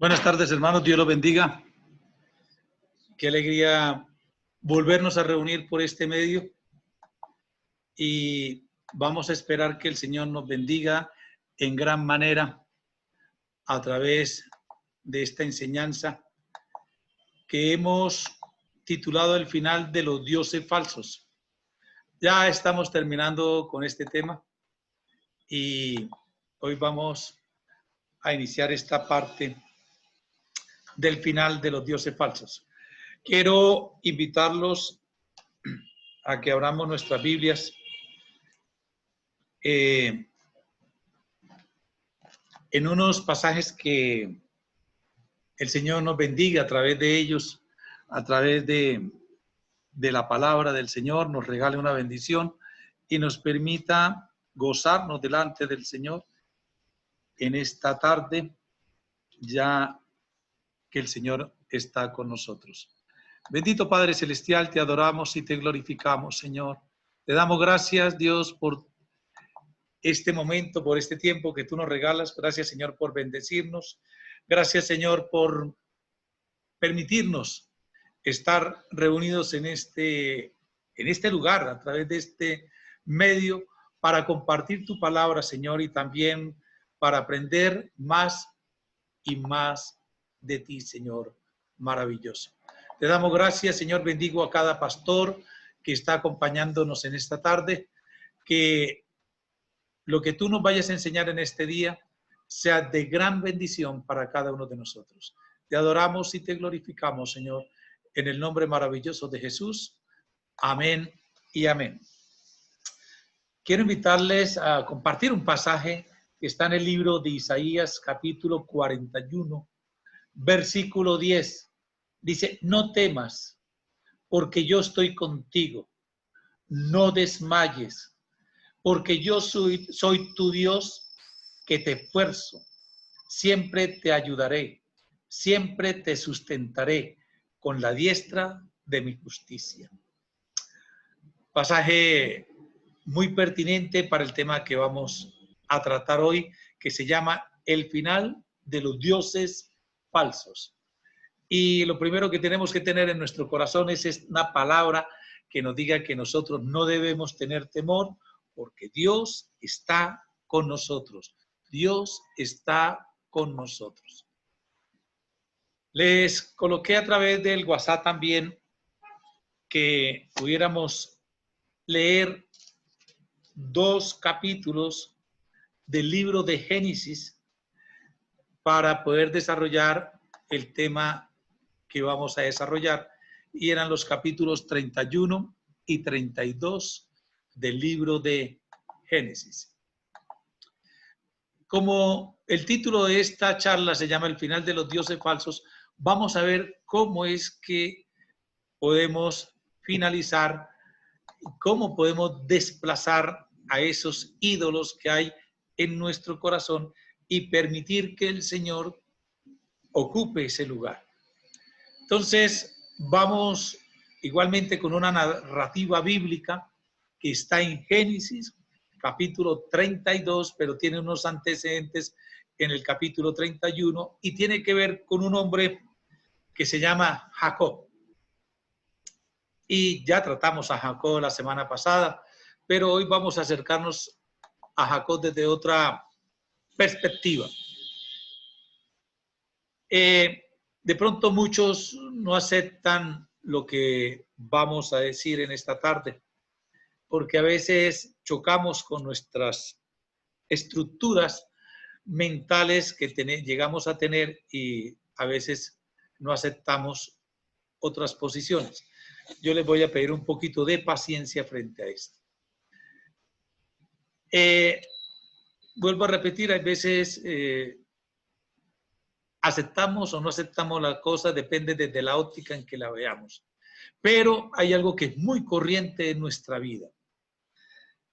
Buenas tardes, hermanos. Dios los bendiga. Qué alegría volvernos a reunir por este medio. Y vamos a esperar que el Señor nos bendiga en gran manera a través de esta enseñanza que hemos titulado El final de los dioses falsos. Ya estamos terminando con este tema y hoy vamos a iniciar esta parte del final de los dioses falsos. Quiero invitarlos a que abramos nuestras Biblias en unos pasajes que el Señor nos bendiga a través de ellos, a través de la palabra del Señor, nos regale una bendición y nos permita gozarnos delante del Señor en esta tarde, ya que el Señor está con nosotros. Bendito Padre Celestial, te adoramos y te glorificamos, Señor. Te damos gracias, Dios, por este momento, por este tiempo que tú nos regalas. Gracias, Señor, por bendecirnos. Gracias, Señor, por permitirnos estar reunidos en este lugar, a través de este medio, para compartir tu palabra, Señor, y también para aprender más y más de ti, Señor, maravilloso. Te damos gracias, Señor. Bendigo a cada pastor que está acompañándonos en esta tarde, que lo que tú nos vayas a enseñar en este día sea de gran bendición para cada uno de nosotros. Te adoramos y te glorificamos, Señor, en el nombre maravilloso de Jesús. Amén y amén. Quiero invitarles a compartir un pasaje que está en el libro de Isaías, capítulo 41, versículo 10. Dice, no temas, porque yo estoy contigo. No desmayes, porque yo soy tu Dios que te esfuerzo. Siempre te ayudaré, siempre te sustentaré con la diestra de mi justicia. Pasaje muy pertinente para el tema que vamos a tratar hoy, que se llama el final de los dioses falsos. Y lo primero que tenemos que tener en nuestro corazón es una palabra que nos diga que nosotros no debemos tener temor, porque Dios está con nosotros. Dios está con nosotros. Les coloqué a través del WhatsApp también que pudiéramos leer 2 capítulos del libro de Génesis para poder desarrollar el tema que vamos a desarrollar, y eran los capítulos 31 y 32 del libro de Génesis. Como el título de esta charla se llama El final de los dioses falsos, vamos a ver cómo es que podemos finalizar, cómo podemos desplazar a esos ídolos que hay en nuestro corazón y permitir que el Señor ocupe ese lugar. Entonces, vamos igualmente con una narrativa bíblica que está en Génesis, capítulo 32, pero tiene unos antecedentes en el capítulo 31 y tiene que ver con un hombre que se llama Jacob. Y ya tratamos a Jacob la semana pasada, pero hoy vamos a acercarnos a Jacob desde otra perspectiva. De pronto muchos no aceptan lo que vamos a decir en esta tarde, porque a veces chocamos con nuestras estructuras mentales que llegamos a tener y a veces no aceptamos otras posiciones. Yo les voy a pedir un poquito de paciencia frente a esto. Vuelvo a repetir, hay veces aceptamos o no aceptamos la cosa, depende desde la óptica en que la veamos. Pero hay algo que es muy corriente en nuestra vida.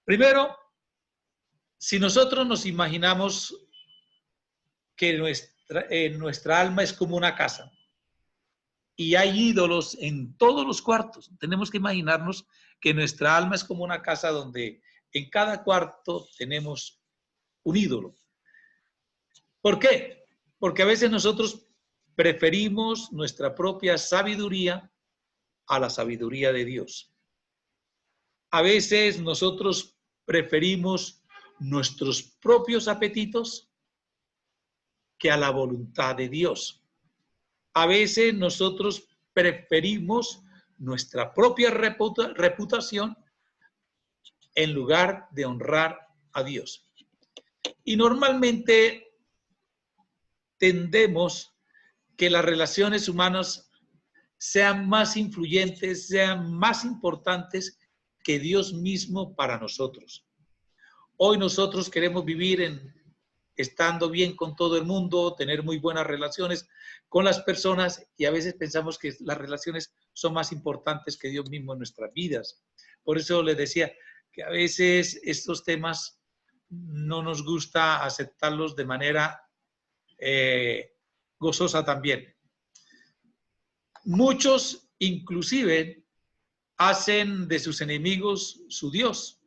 Primero, si nosotros nos imaginamos que nuestra alma es como una casa y hay ídolos en todos los cuartos, tenemos que imaginarnos que nuestra alma es como una casa donde en cada cuarto tenemos un ídolo. ¿Por qué? Porque a veces nosotros preferimos nuestra propia sabiduría a la sabiduría de Dios. A veces nosotros preferimos nuestros propios apetitos que a la voluntad de Dios. A veces nosotros preferimos nuestra propia reputación en lugar de honrar a Dios. Y normalmente tendemos que las relaciones humanas sean más influyentes, sean más importantes que Dios mismo para nosotros. Hoy nosotros queremos vivir estando bien con todo el mundo, tener muy buenas relaciones con las personas y a veces pensamos que las relaciones son más importantes que Dios mismo en nuestras vidas. Por eso les decía que a veces estos temas no nos gusta aceptarlos de manera gozosa también. Muchos inclusive hacen de sus enemigos su Dios.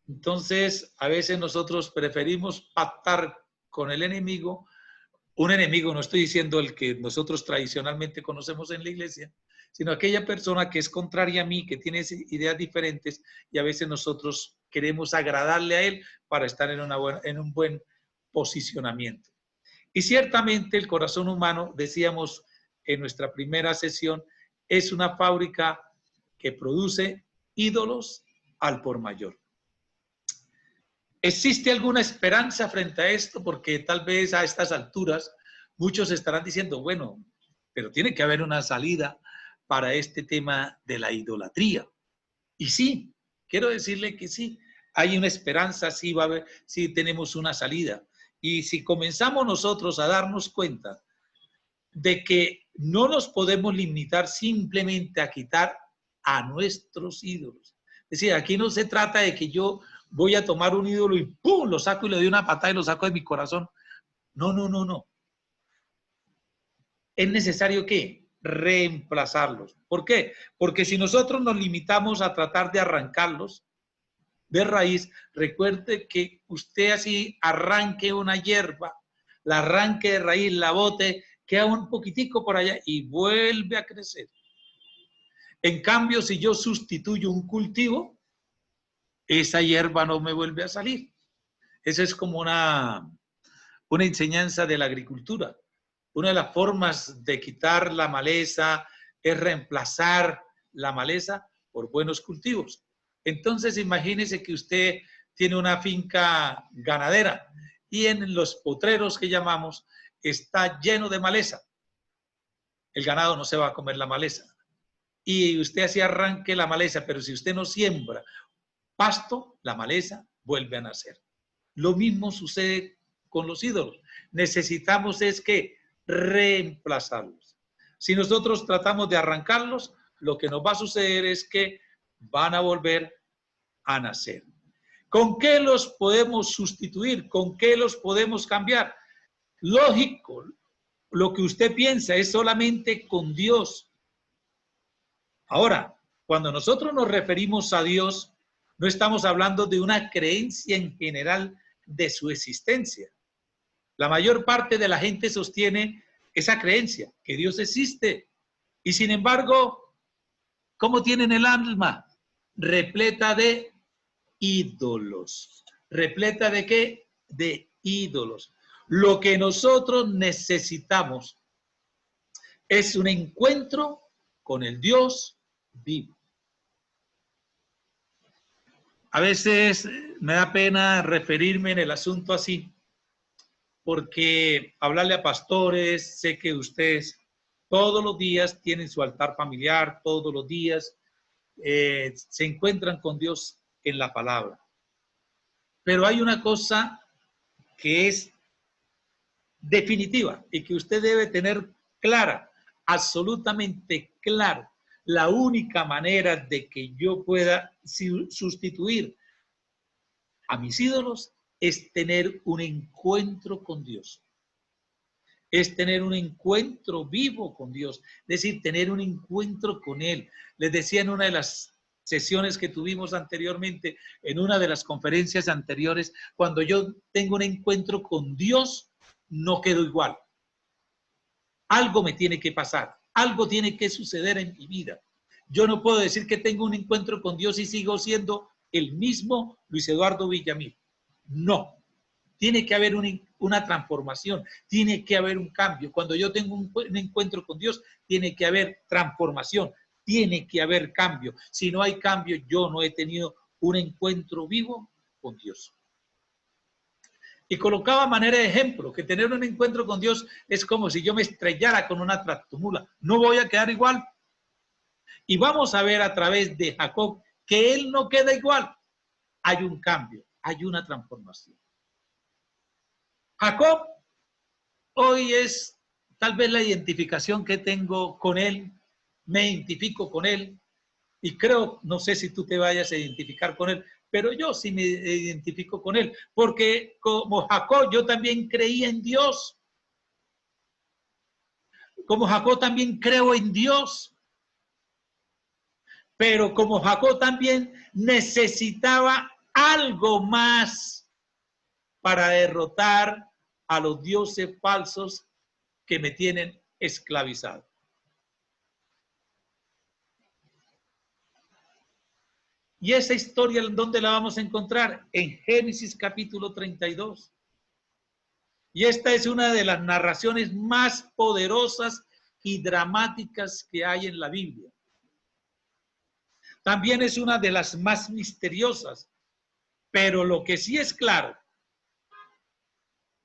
Entonces, a veces nosotros preferimos pactar con el enemigo. Un enemigo, no estoy diciendo el que nosotros tradicionalmente conocemos en la iglesia, sino aquella persona que es contraria a mí, que tiene ideas diferentes y a veces nosotros queremos agradarle a él para estar en un buen posicionamiento. Y ciertamente el corazón humano, decíamos en nuestra primera sesión, es una fábrica que produce ídolos al por mayor. ¿Existe alguna esperanza frente a esto? Porque tal vez a estas alturas muchos estarán diciendo, bueno, pero tiene que haber una salida para este tema de la idolatría. Y sí, quiero decirle que sí, hay una esperanza, sí va a haber, sí tenemos una salida. Y si comenzamos nosotros a darnos cuenta de que no nos podemos limitar simplemente a quitar a nuestros ídolos. Es decir, aquí no se trata de que yo voy a tomar un ídolo y ¡pum! Lo saco y le doy una patada y lo saco de mi corazón. No, no, no, no. Es necesario que reemplazarlos. ¿Por qué? Porque si nosotros nos limitamos a tratar de arrancarlos de raíz, recuerde que usted así arranque una hierba, la arranque de raíz, la bote, queda un poquitico por allá y vuelve a crecer. En cambio, si yo sustituyo un cultivo, esa hierba no me vuelve a salir. Esa es como una enseñanza de la agricultura. Una de las formas de quitar la maleza es reemplazar la maleza por buenos cultivos. Entonces, imagínese que usted tiene una finca ganadera y en los potreros que llamamos está lleno de maleza. El ganado no se va a comer la maleza. Y usted así arranque la maleza, pero si usted no siembra pasto, la maleza vuelve a nacer. Lo mismo sucede con los ídolos. Necesitamos es que reemplazarlos. Si nosotros tratamos de arrancarlos, lo que nos va a suceder es que van a volver a nacer. ¿Con qué los podemos sustituir? ¿Con qué los podemos cambiar? Lógico, lo que usted piensa es solamente con Dios. Ahora, cuando nosotros nos referimos a Dios, no estamos hablando de una creencia en general de su existencia. La mayor parte de la gente sostiene esa creencia, que Dios existe. Y sin embargo, ¿cómo tienen el alma? Repleta de ídolos. ¿Repleta de qué? De ídolos. Lo que nosotros necesitamos es un encuentro con el Dios vivo. A veces me da pena referirme en el asunto así, porque hablarle a pastores, sé que ustedes todos los días tienen su altar familiar, todos los días se encuentran con Dios en la palabra. Pero hay una cosa que es definitiva y que usted debe tener clara, absolutamente clara. La única manera de que yo pueda sustituir a mis ídolos es tener un encuentro con Dios. Es tener un encuentro vivo con Dios. Es decir, tener un encuentro con Él. Les decía en una de las sesiones que tuvimos anteriormente, en una de las conferencias anteriores, cuando yo tengo un encuentro con Dios, no quedo igual. algo me tiene que pasar, algo tiene que suceder en mi vida. Yo no puedo decir que tengo un encuentro con Dios y sigo siendo el mismo Luis Eduardo Villamil. No, tiene que haber una transformación, tiene que haber un cambio. Cuando yo tengo un encuentro con Dios, tiene que haber transformación, tiene que haber cambio. Si no hay cambio, yo no he tenido un encuentro vivo con Dios. Y colocaba manera de ejemplo que tener un encuentro con Dios es como si yo me estrellara con una tractomula. No voy a quedar igual. Y vamos a ver a través de Jacob que él no queda igual. Hay un cambio, hay una transformación. Jacob hoy es tal vez la identificación que tengo con él. Me identifico con él y creo, no sé si tú te vayas a identificar con él, pero yo sí me identifico con él, porque como Jacob yo también creía en Dios. Como Jacob también creo en Dios. Pero como Jacob también necesitaba algo más para derrotar a los dioses falsos que me tienen esclavizado. Y esa historia, ¿dónde la vamos a encontrar? En Génesis capítulo 32. Y esta es una de las narraciones más poderosas y dramáticas que hay en la Biblia. También es una de las más misteriosas, pero lo que sí es claro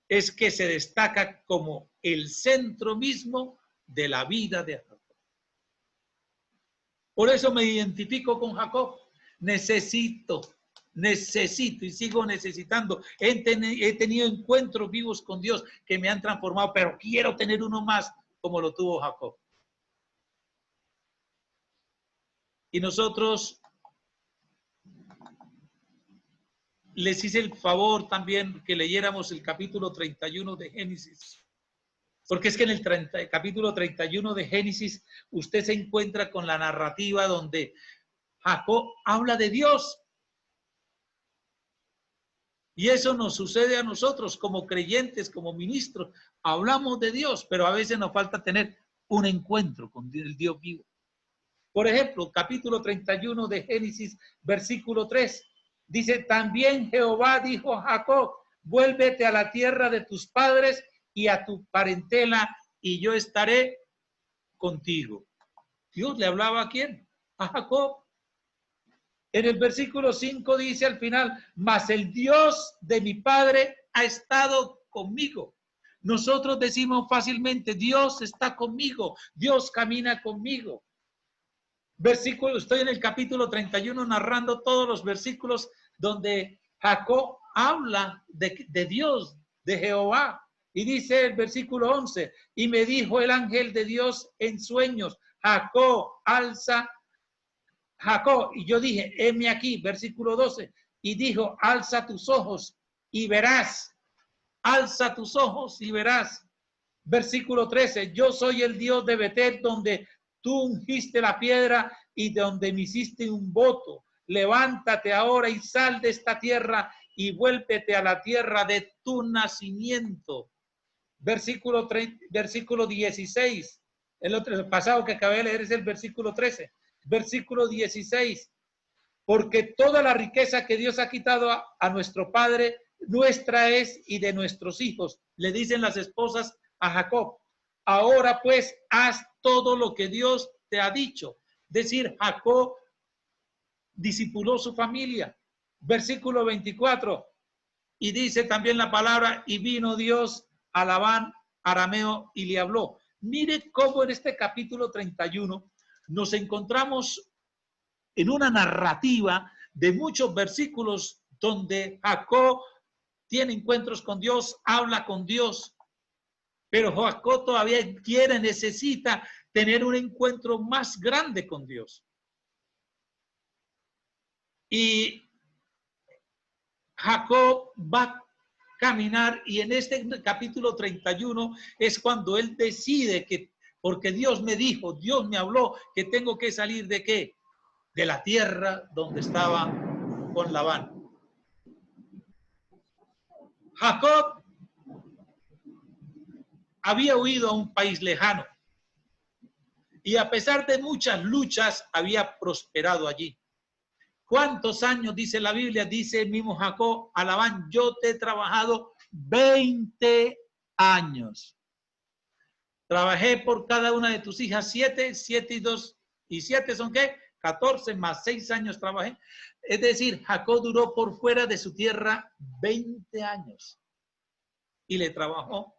es que se destaca como el centro mismo de la vida de Jacob. Por eso me identifico con Jacob. Necesito y sigo necesitando. He tenido encuentros vivos con Dios que me han transformado, pero quiero tener uno más como lo tuvo Jacob. Y nosotros les hice el favor también que leyéramos el capítulo 31 de Génesis. Porque es que en el capítulo 31 de Génesis usted se encuentra con la narrativa donde Jacob habla de Dios. Y eso nos sucede a nosotros como creyentes, como ministros. Hablamos de Dios, pero a veces nos falta tener un encuentro con el Dios vivo. Por ejemplo, capítulo 31 de Génesis, versículo 3. Dice, también Jehová dijo a Jacob, vuélvete a la tierra de tus padres y a tu parentela, y yo estaré contigo. Dios le hablaba ¿a quién? A Jacob. En el versículo 5 dice al final, mas el Dios de mi padre ha estado conmigo. Nosotros decimos fácilmente, Dios está conmigo, Dios camina conmigo. Versículo, estoy en el capítulo 31 narrando todos los versículos donde Jacob habla de Dios, de Jehová. Y dice el versículo 11, y me dijo el ángel de Dios en sueños, Jacob, alza, Jacob. Y yo dije, heme aquí, versículo 12, y dijo, alza tus ojos y verás, alza tus ojos y verás. Versículo 13, yo soy el Dios de Betel, donde tú ungiste la piedra y de donde me hiciste un voto. Levántate ahora y sal de esta tierra y vuélvete a la tierra de tu nacimiento. Versículo 16. El pasado que acabé de leer es el versículo 13. Versículo 16. Porque toda la riqueza que Dios ha quitado a nuestro padre, nuestra es y de nuestros hijos. Le dicen las esposas a Jacob. Ahora pues, haz todo lo que Dios te ha dicho. Decir, Jacob discipuló su familia. Versículo 24. Y dice también la palabra, y vino Dios a Labán, arameo, y le habló. Mire cómo en este capítulo 31 nos encontramos en una narrativa de muchos versículos donde Jacob tiene encuentros con Dios, habla con Dios, pero Jacob todavía necesita tener un encuentro más grande con Dios. Y Jacob va a caminar y en este capítulo 31 es cuando él decide que, porque Dios me dijo, Dios me habló que tengo que salir de ¿qué? De la tierra donde estaba con Labán. Jacob había huido a un país lejano y a pesar de muchas luchas había prosperado allí. ¿Cuántos años dice la Biblia? Dice el mismo Jacob a Labán, yo te he trabajado 20 años. Trabajé por cada una de tus hijas 7, 7 y 2, y 7 son ¿qué? 14 más 6 años trabajé. Es decir, Jacob duró por fuera de su tierra 20 años y le trabajó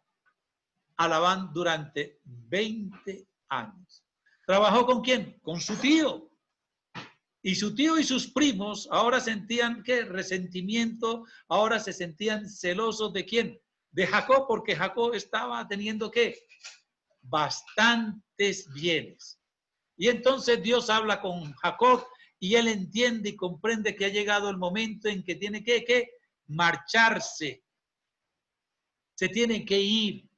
a Labán durante 20 años. ¿Trabajó con quién? Con su tío. Y su tío y sus primos ahora sentían ¿qué? Resentimiento, ahora se sentían celosos ¿de quién? De Jacob, porque Jacob estaba teniendo ¿qué? Bastantes bienes. Y entonces Dios habla con Jacob y él entiende y comprende que ha llegado el momento en que tiene que marcharse. Se tiene que ir.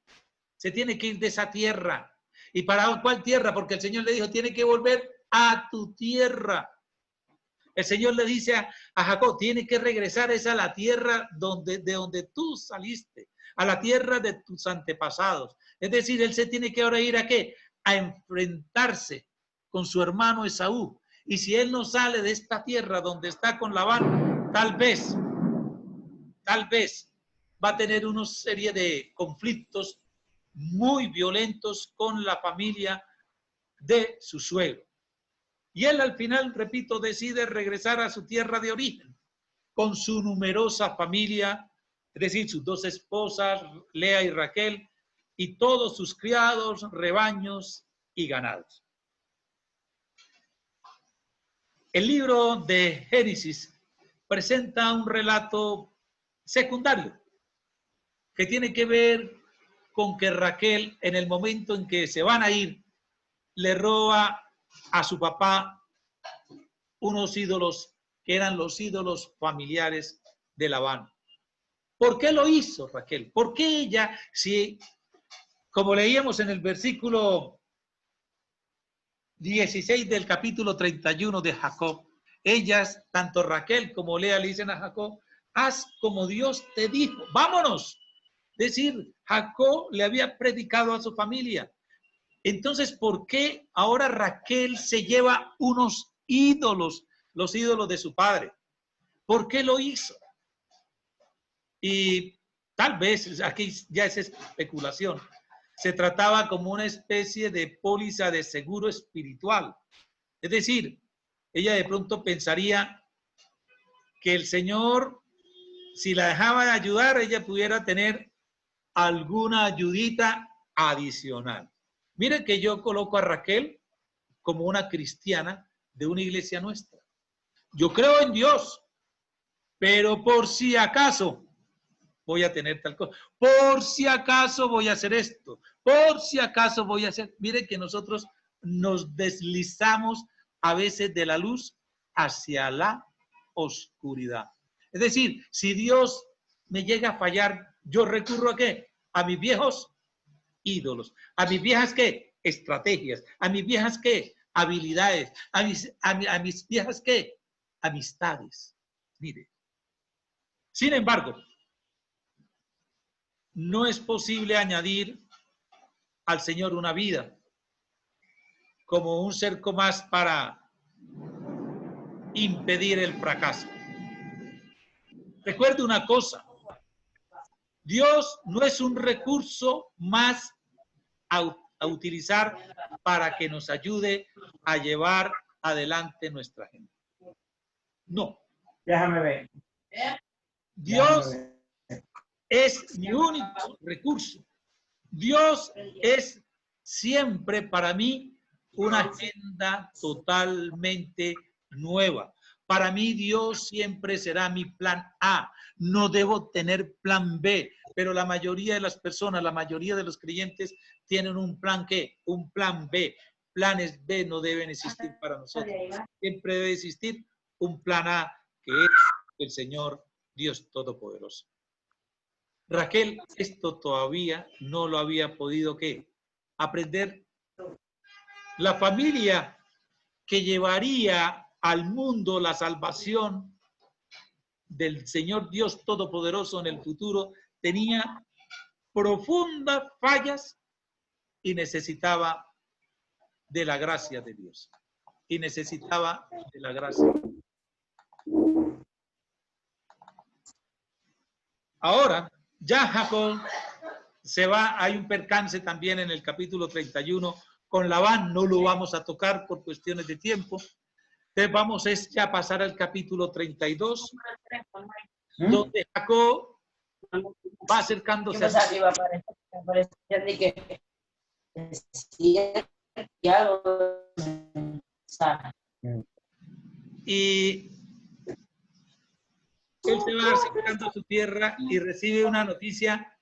Se tiene que ir de esa tierra. ¿Y para cuál tierra? Porque el Señor le dijo, tiene que volver a tu tierra. El Señor le dice a Jacob, tiene que regresar a la tierra de donde tú saliste, a la tierra de tus antepasados. Es decir, él se tiene que ahora ir ¿a qué? A enfrentarse con su hermano Esaú. Y si él no sale de esta tierra donde está con Labán, tal vez va a tener una serie de conflictos muy violentos con la familia de su suegro. Y él al final, repito, decide regresar a su tierra de origen con su numerosa familia, es decir, sus 2 esposas, Lea y Raquel, y todos sus criados, rebaños y ganados. El libro de Génesis presenta un relato secundario que tiene que ver con que Raquel, en el momento en que se van a ir, le roba a su papá unos ídolos que eran los ídolos familiares de Labán. ¿Por qué lo hizo Raquel? ¿Por qué ella, si, como leíamos en el versículo 16 del capítulo 31 de Jacob, ellas, tanto Raquel como Lea, le dicen a Jacob, haz como Dios te dijo, vámonos. Es decir, Jacob le había predicado a su familia. Entonces, ¿por qué ahora Raquel se lleva unos ídolos, los ídolos de su padre? ¿Por qué lo hizo? Y tal vez, aquí ya es especulación, se trataba como una especie de póliza de seguro espiritual. Es decir, ella de pronto pensaría que el Señor, si la dejaba de ayudar, ella pudiera tener alguna ayudita adicional. Miren que yo coloco a Raquel como una cristiana de una iglesia nuestra. Yo creo en Dios, pero por si acaso voy a tener tal cosa, por si acaso voy a hacer esto, por si acaso voy a hacer. Miren que nosotros nos deslizamos a veces de la luz hacia la oscuridad. Es decir, si Dios me llega a fallar, yo recurro ¿a qué? A mis viejos ídolos, a mis viejas ¿qué? Estrategias, a mis viejas ¿qué? Habilidades, a mis viejas ¿qué? Amistades. Mire. Sin embargo, no es posible añadir al Señor una vida como un cerco más para impedir el fracaso. Recuerde una cosa, Dios no es un recurso más a utilizar para que nos ayude a llevar adelante nuestra agenda. No. Déjame ver. Dios es mi único recurso. Dios es siempre para mí una agenda totalmente nueva. Para mí Dios siempre será mi plan A. No debo tener plan B, pero la mayoría de las personas, la mayoría de los creyentes tienen un plan ¿qué? Un plan B. Planes B no deben existir para nosotros. Siempre debe existir un plan A, que es el Señor Dios Todopoderoso. Raquel esto todavía no lo había podido ¿qué? Aprender. La familia que llevaría al mundo la salvación del Señor Dios Todopoderoso en el futuro tenía profundas fallas y necesitaba de la gracia de Dios. Y necesitaba de la gracia. Ahora, ya Jacob se va, hay un percance también en el capítulo 31 con Labán, no lo vamos a tocar por cuestiones de tiempo. Entonces vamos ya a pasar al capítulo 32, donde Jacob va acercándose y él se va acercando a su tierra y recibe una noticia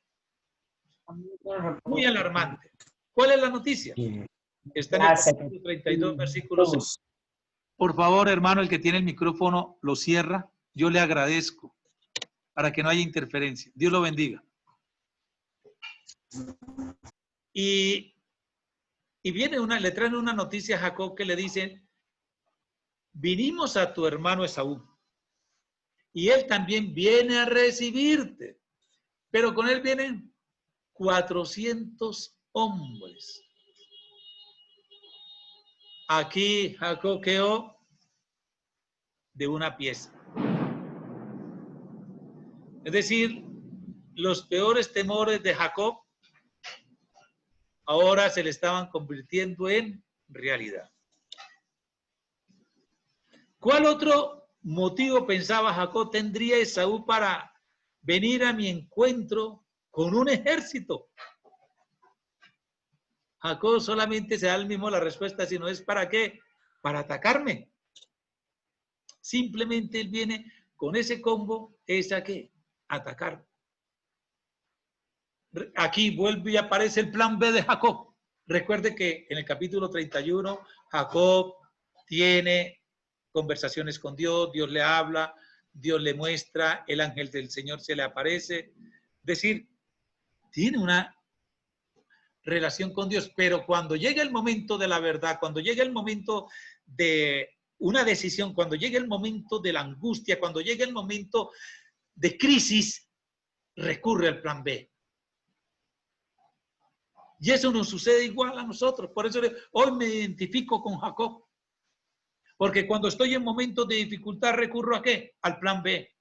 muy alarmante. ¿Cuál es la noticia? Está en el capítulo 32, versículo 6. Por favor, hermano, el que tiene el micrófono lo cierra. Yo le agradezco para que no haya interferencia. Dios lo bendiga. Y le traen una noticia a Jacob que le dicen, vinimos a tu hermano Esaú y él también viene a recibirte, pero con él vienen 400 hombres. Aquí Jacob quedó de una pieza. Es decir, los peores temores de Jacob ahora se le estaban convirtiendo en realidad. ¿Cuál otro motivo pensaba Jacob tendría Esaú para venir a mi encuentro con un ejército? Jacob solamente se da el mismo la respuesta, sino es ¿para qué? Para atacarme. Simplemente él viene con ese combo, ¿es a qué? Atacar. Aquí vuelve y aparece el plan B de Jacob. Recuerde que en el capítulo 31, Jacob tiene conversaciones con Dios, Dios le habla, Dios le muestra, el ángel del Señor se le aparece. Es decir, tiene una relación con Dios, pero cuando llega el momento de la verdad, cuando llega el momento de una decisión, cuando llega el momento de la angustia, cuando llega el momento de crisis, recurre al plan B. Y eso nos sucede igual a nosotros. Por eso hoy me identifico con Jacob. Porque cuando estoy en momentos de dificultad, recurro ¿a qué? Al plan B.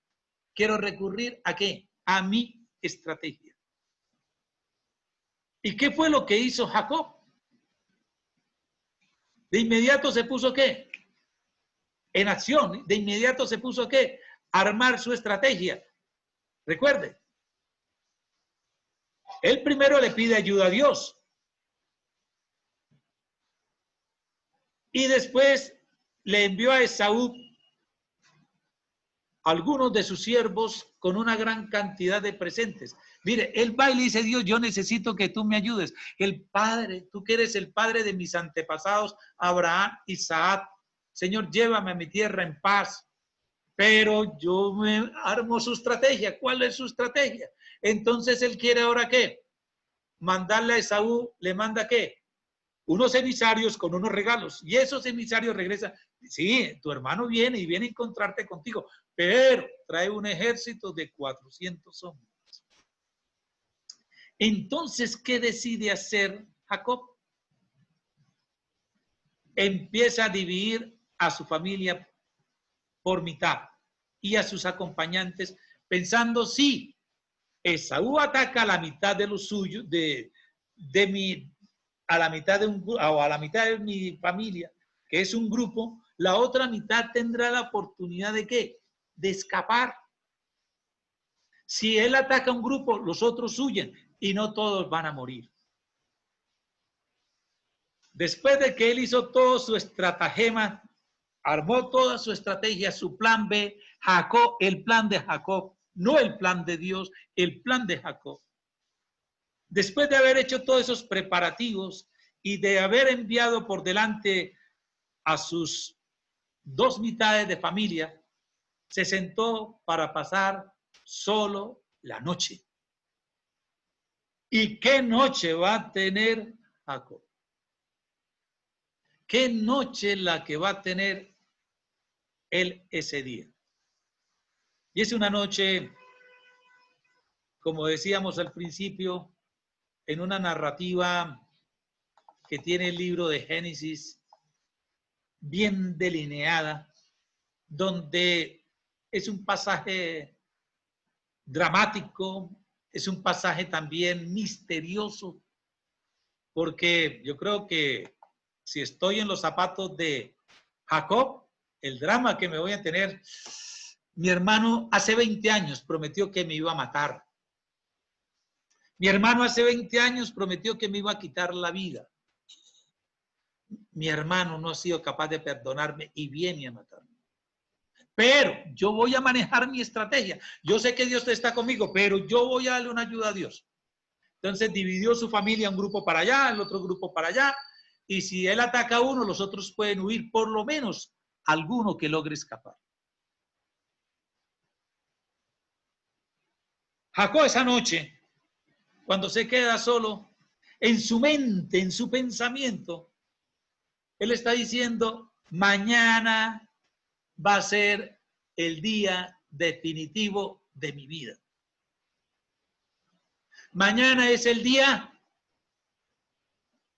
Quiero recurrir ¿a qué? A mi estrategia. ¿Y qué fue lo que hizo Jacob? De inmediato se puso ¿qué? En acción. De inmediato se puso ¿qué? Armar su estrategia. Recuerde. Él primero le pide ayuda a Dios. Y después le envió a Esaú algunos de sus siervos con una gran cantidad de presentes. Mire, él va y le dice, Dios, yo necesito que tú me ayudes. El Padre, tú que eres el Padre de mis antepasados, Abraham, Isaac, Señor, llévame a mi tierra en paz. Pero yo me armo su estrategia. ¿Cuál es su estrategia? Entonces él quiere ahora ¿qué? Mandarle a Esaú, le manda ¿qué? Unos emisarios con unos regalos. Y esos emisarios regresan. Sí, tu hermano viene y viene a encontrarte contigo, pero trae un ejército de 400 hombres. Entonces, ¿qué decide hacer Jacob? Empieza a dividir a su familia por mitad y a sus acompañantes, pensando, sí, Esaú ataca a la mitad de los suyos, a la mitad de mi familia, que es un grupo, la otra mitad tendrá la oportunidad de ¿qué? De escapar. Si él ataca a un grupo, los otros huyen y no todos van a morir. Después de que él hizo todo su estratagema, armó toda su estrategia, su plan B, Jacob, el plan de Jacob, no el plan de Dios, el plan de Jacob. Después de haber hecho todos esos preparativos y de haber enviado por delante a sus dos mitades de familia, se sentó para pasar solo la noche. ¿Y qué noche va a tener Jacob? ¿Qué noche la que va a tener él ese día? Y es una noche, como decíamos al principio, en una narrativa que tiene el libro de Génesis bien delineada, donde es un pasaje dramático, es un pasaje también misterioso, porque yo creo que si estoy en los zapatos de Jacob, el drama que me voy a tener, mi hermano hace 20 años prometió que me iba a matar. Mi hermano hace 20 años prometió que me iba a quitar la vida. Mi hermano no ha sido capaz de perdonarme y viene a matarme. Pero yo voy a manejar mi estrategia. Yo sé que Dios está conmigo, pero yo voy a darle una ayuda a Dios. Entonces dividió su familia, un grupo para allá, el otro grupo para allá. Y si él ataca a uno, los otros pueden huir, por lo menos alguno que logre escapar. Jacob esa noche, cuando se queda solo, en su mente, en su pensamiento, él está diciendo, mañana va a ser el día definitivo de mi vida. Mañana es el día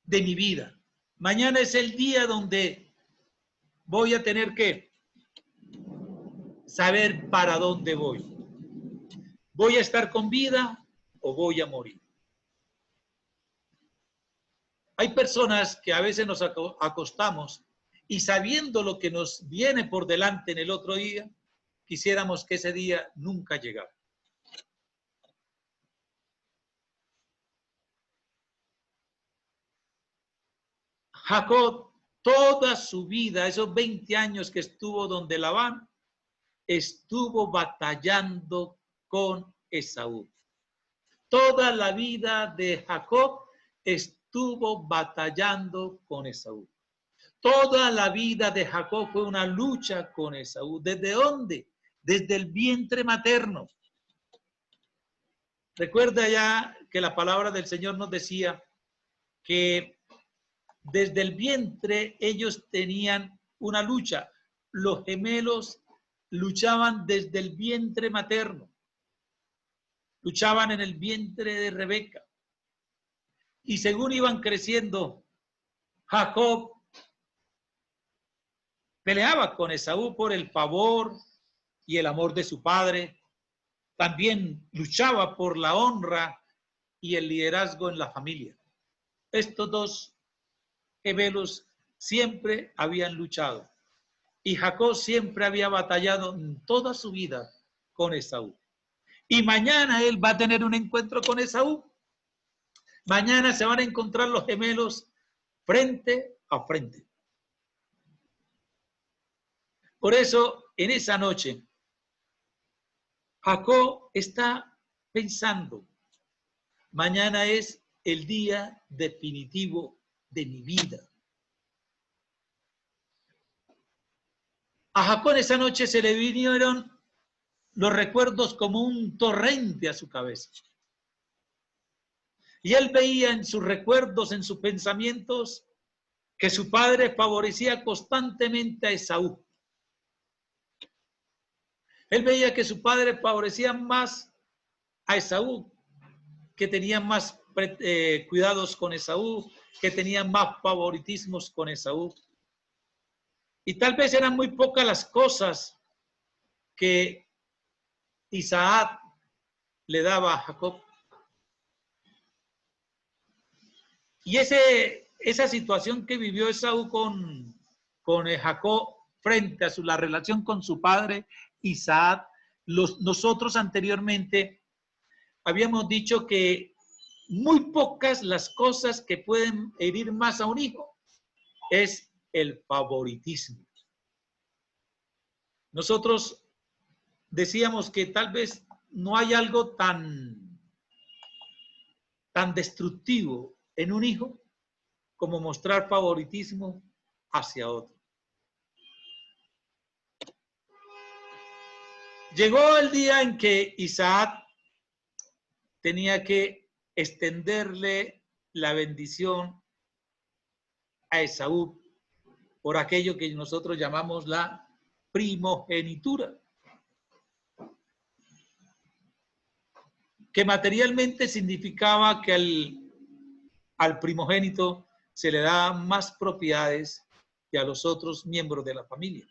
de mi vida. Mañana es el día donde voy a tener que saber para dónde voy. ¿Voy a estar con vida o voy a morir? Hay personas que a veces nos acostamos y sabiendo lo que nos viene por delante en el otro día, quisiéramos que ese día nunca llegara. Jacob, toda su vida, esos 20 años que estuvo donde Labán, estuvo batallando con Esaú. Toda la vida de Jacob estuvo batallando con Esaú. Toda la vida de Jacob fue una lucha con Esaú. ¿Desde dónde? Desde el vientre materno. Recuerda ya que la palabra del Señor nos decía que desde el vientre ellos tenían una lucha. Los gemelos luchaban desde el vientre materno. Luchaban en el vientre de Rebeca. Y según iban creciendo, Jacob peleaba con Esaú por el favor y el amor de su padre. También luchaba por la honra y el liderazgo en la familia. Estos dos gemelos siempre habían luchado. Y Jacob siempre había batallado en toda su vida con Esaú. Y mañana él va a tener un encuentro con Esaú. Mañana se van a encontrar los gemelos frente a frente. Por eso, en esa noche, Jacob está pensando, mañana es el día definitivo de mi vida. A Jacob esa noche se le vinieron los recuerdos como un torrente a su cabeza. Y él veía en sus recuerdos, en sus pensamientos, que su padre favorecía constantemente a Esaú. Él veía que su padre favorecía más a Esaú, que tenía más cuidados con Esaú, que tenía más favoritismos con Esaú. Y tal vez eran muy pocas las cosas que Isaac le daba a Jacob. Y esa situación que vivió Esaú con Jacob frente a la relación con su padre Isaac, nosotros anteriormente habíamos dicho que muy pocas las cosas que pueden herir más a un hijo es el favoritismo. Nosotros decíamos que tal vez no hay algo tan destructivo en un hijo como mostrar favoritismo hacia otro. Llegó el día en que Isaac tenía que extenderle la bendición a Esaú por aquello que nosotros llamamos la primogenitura, que materialmente significaba que al primogénito se le da más propiedades que a los otros miembros de la familia.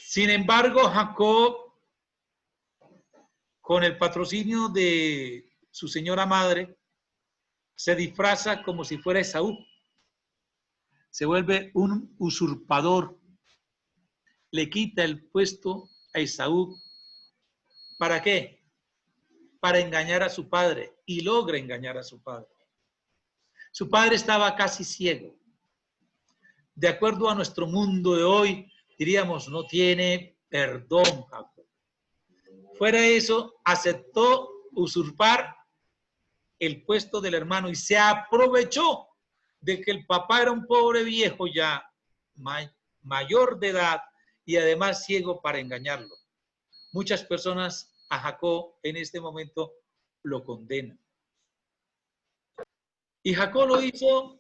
Sin embargo, Jacob, con el patrocinio de su señora madre, se disfraza como si fuera Esaú. Se vuelve un usurpador. Le quita el puesto a Esaú. ¿Para qué? Para engañar a su padre, y logra engañar a su padre. Su padre estaba casi ciego. De acuerdo a nuestro mundo de hoy, diríamos, no tiene perdón, Jacob. Fuera de eso, aceptó usurpar el puesto del hermano y se aprovechó de que el papá era un pobre viejo ya mayor de edad y además ciego para engañarlo. Muchas personas a Jacob en este momento lo condenan. Y Jacob lo hizo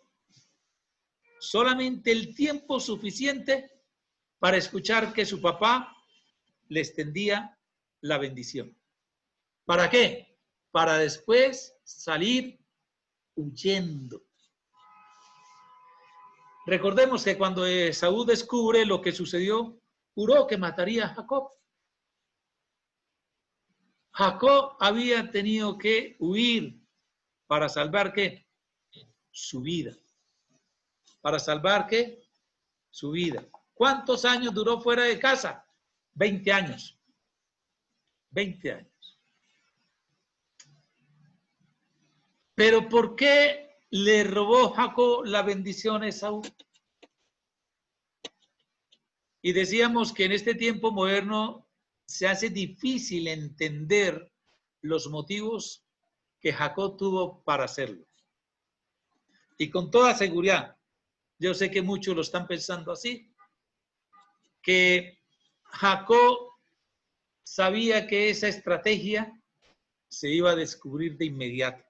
solamente el tiempo suficiente para escuchar que su papá le extendía la bendición. ¿Para qué? Para después salir huyendo. Recordemos que cuando Esaú descubre lo que sucedió, juró que mataría a Jacob. Jacob había tenido que huir para salvar ¿qué? Su vida. Para salvar ¿qué? Su vida. ¿Cuántos años duró fuera de casa? 20 años. 20 años. Pero ¿por qué le robó Jacob la bendición a Esaú? Y decíamos que en este tiempo moderno se hace difícil entender los motivos que Jacob tuvo para hacerlo. Y con toda seguridad, yo sé que muchos lo están pensando así, que Jacob sabía que esa estrategia se iba a descubrir de inmediato.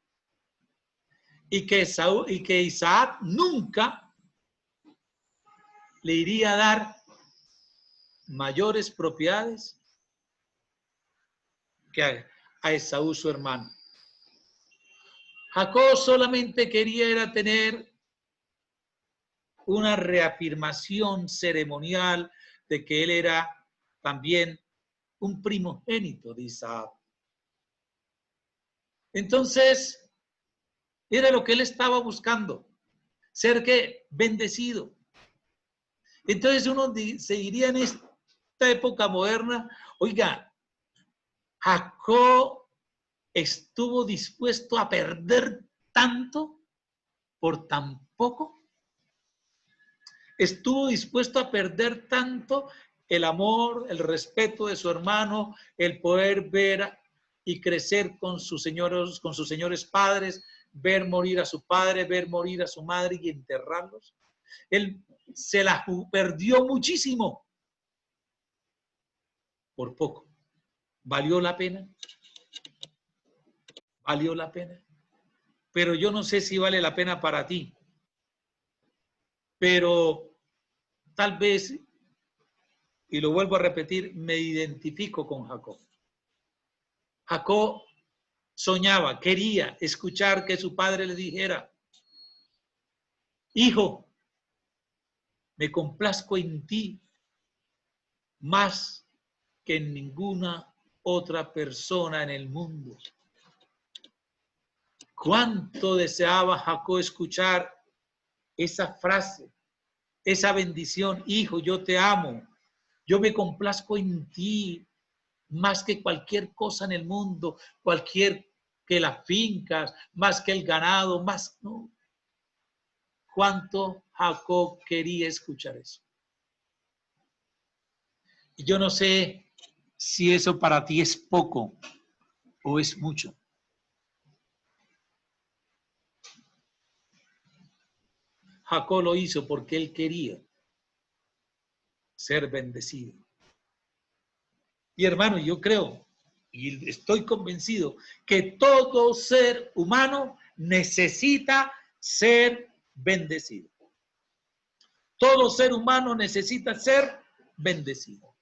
Y que Isaac nunca le iría a dar mayores propiedades que a Esaú, su hermano. Jacob solamente quería era tener una reafirmación ceremonial de que él era también un primogénito de Isaac. Entonces, era lo que él estaba buscando, ser que bendecido. Entonces uno se diría en esta época moderna, oiga, Jacob estuvo dispuesto a perder tanto por tan poco. Estuvo dispuesto a perder tanto el amor, el respeto de su hermano, el poder ver y crecer con sus señores padres, ver morir a su padre, ver morir a su madre y enterrarlos. Él se la perdió muchísimo por poco. ¿Valió la pena? ¿Valió la pena? Pero yo no sé si vale la pena para ti. Pero tal vez, y lo vuelvo a repetir, me identifico con Jacob. Jacob soñaba, quería escuchar que su padre le dijera, hijo, me complazco en ti más que en ninguna otra persona en el mundo. ¿Cuánto deseaba Jacob escuchar esa frase, esa bendición? Hijo, yo te amo, yo me complazco en ti más que cualquier cosa en el mundo, que las fincas, más que el ganado, más, ¿no? ¿Cuánto Jacob quería escuchar eso? Y yo no sé si eso para ti es poco o es mucho. Jacob lo hizo porque él quería ser bendecido. Y hermano, yo creo y estoy convencido que todo ser humano necesita ser bendecido. Todo ser humano necesita ser bendecido.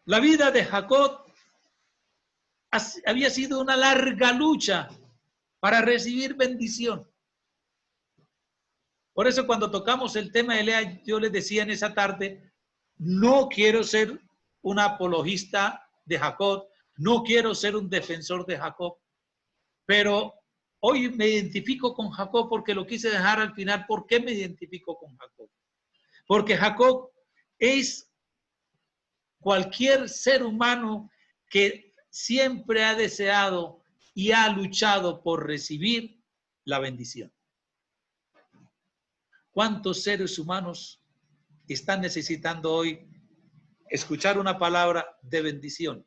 La vida de Jacob había sido una larga lucha para recibir bendición. Por eso cuando tocamos el tema de Lea, yo les decía en esa tarde, no quiero ser un apologista de Jacob, no quiero ser un defensor de Jacob, pero hoy me identifico con Jacob porque lo quise dejar al final. ¿Por qué me identifico con Jacob? Porque Jacob es cualquier ser humano que siempre ha deseado y ha luchado por recibir la bendición. ¿Cuántos seres humanos están necesitando hoy escuchar una palabra de bendición?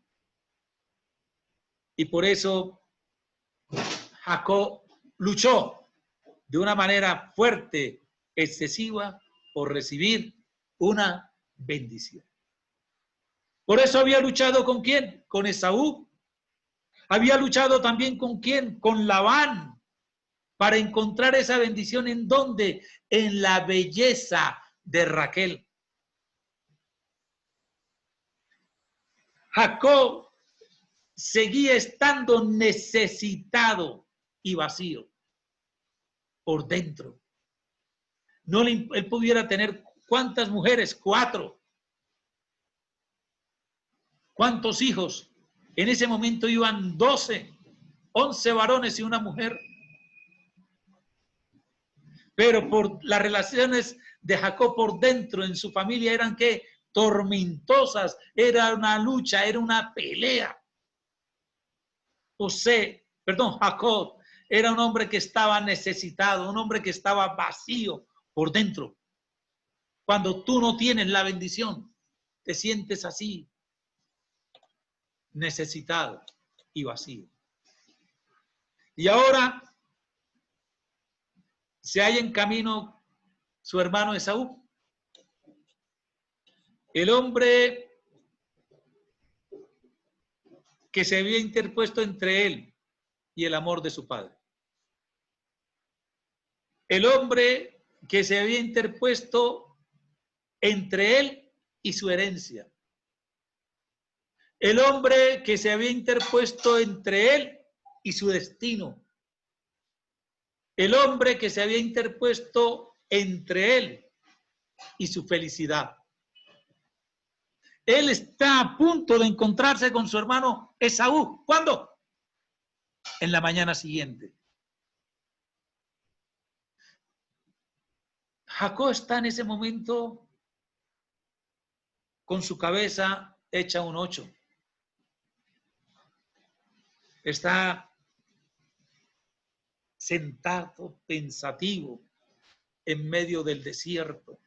Y por eso Jacob luchó de una manera fuerte, excesiva, por recibir una bendición. Por eso había luchado ¿con quién? Con Esaú. Había luchado también ¿con quién? Con Labán. Para encontrar esa bendición, ¿en dónde? En la belleza de Raquel. Jacob seguía estando necesitado y vacío por dentro. No él pudiera tener ¿cuántas mujeres? 4. ¿Cuántos hijos? En ese momento iban 12, 11 varones y una mujer. Pero por las relaciones de Jacob por dentro en su familia eran ¿qué? Tormentosas, era una lucha, era una pelea. Jacob era un hombre que estaba necesitado, un hombre que estaba vacío por dentro. Cuando tú no tienes la bendición, te sientes así, necesitado y vacío. Y ahora se halla en camino su hermano Esaú. El hombre que se había interpuesto entre él y el amor de su padre. El hombre que se había interpuesto entre él y su herencia. El hombre que se había interpuesto entre él y su destino. El hombre que se había interpuesto entre él y su felicidad. Él está a punto de encontrarse con su hermano Esaú. ¿Cuándo? En la mañana siguiente. Jacob está en ese momento con su cabeza hecha un 8. Está sentado, pensativo, en medio del desierto.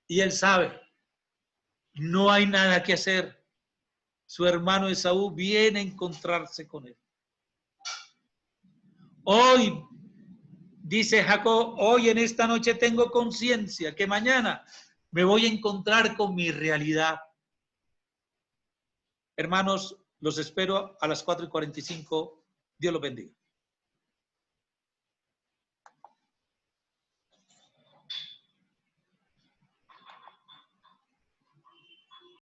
Y él sabe, no hay nada que hacer. Su hermano Esaú viene a encontrarse con él. Hoy, dice Jacob, hoy en esta noche tengo conciencia que mañana me voy a encontrar con mi realidad. Hermanos, los espero a las 4:45. Dios los bendiga.